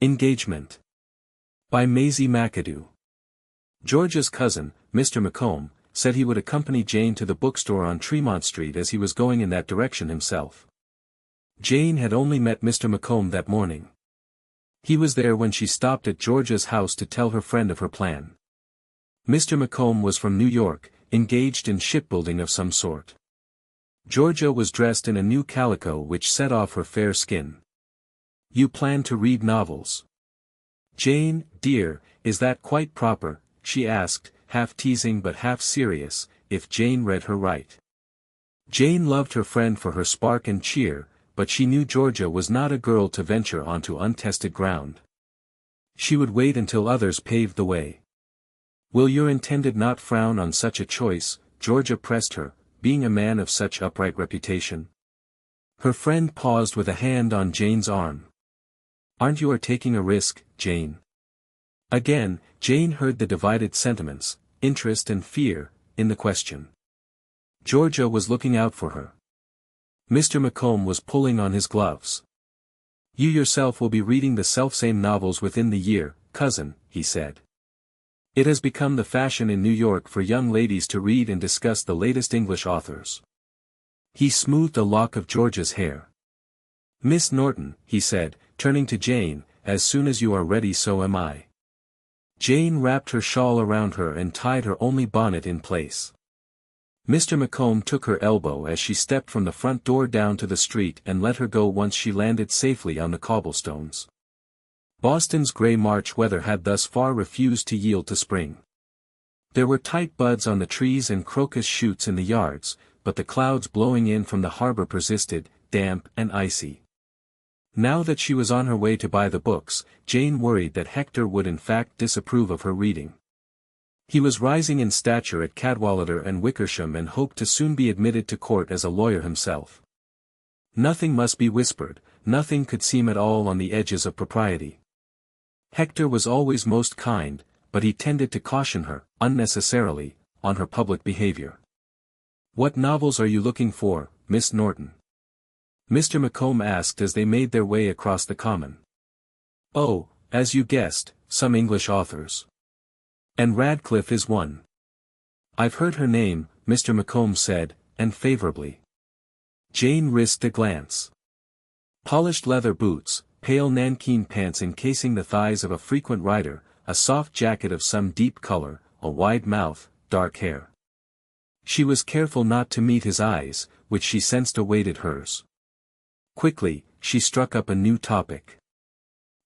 Engagement. By Maisie McAdoo. Georgia's cousin, Mr. Macomb, said he would accompany Jane to the bookstore on Tremont Street as he was going in that direction himself. Jane had only met Mr. Macomb that morning. He was there when she stopped at Georgia's house to tell her friend of her plan. Mr. Macomb was from New York, engaged in shipbuilding of some sort. Georgia was dressed in a new calico which set off her fair skin. "You plan to read novels?" "Jane, dear, is that quite proper?" she asked, half teasing but half serious, if Jane read her right. Jane loved her friend for her spark and cheer, but she knew Georgia was not a girl to venture onto untested ground. She would wait until others paved the way. "Will your intended not frown on such a choice?" Georgia pressed her, being a man of such upright reputation. Her friend paused with a hand on Jane's arm. "Aren't you taking a risk, Jane?" Again, Jane heard the divided sentiments, interest and fear, in the question. Georgia was looking out for her. Mr. Macomb was pulling on his gloves. "You yourself will be reading the selfsame novels within the year, cousin," he said. "It has become the fashion in New York for young ladies to read and discuss the latest English authors." He smoothed a lock of Georgia's hair. "Miss Norton," he said, turning to Jane, "as soon as you are ready so am I." Jane wrapped her shawl around her and tied her only bonnet in place. Mr. Macomb took her elbow as she stepped from the front door down to the street and let her go once she landed safely on the cobblestones. Boston's gray March weather had thus far refused to yield to spring. There were tight buds on the trees and crocus shoots in the yards, but the clouds blowing in from the harbor persisted, damp and icy. Now that she was on her way to buy the books, Jane worried that Hector would in fact disapprove of her reading. He was rising in stature at Cadwallader and Wickersham and hoped to soon be admitted to court as a lawyer himself. Nothing must be whispered, nothing could seem at all on the edges of propriety. Hector was always most kind, but he tended to caution her, unnecessarily, on her public behavior. "What novels are you looking for, Miss Norton?" Mr. Macomb asked as they made their way across the common. "Oh, as you guessed, some English authors. And Radcliffe is one." "I've heard her name," Mr. Macomb said, and favorably. Jane risked a glance. Polished leather boots, pale nankeen pants encasing the thighs of a frequent rider, a soft jacket of some deep color, a wide mouth, dark hair. She was careful not to meet his eyes, which she sensed awaited hers. Quickly, she struck up a new topic.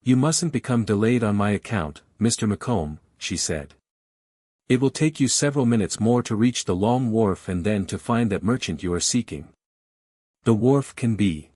"You mustn't become delayed on my account, Mr. Macomb," she said. "It will take you several minutes more to reach the Long Wharf and then to find that merchant you are seeking." "The wharf can be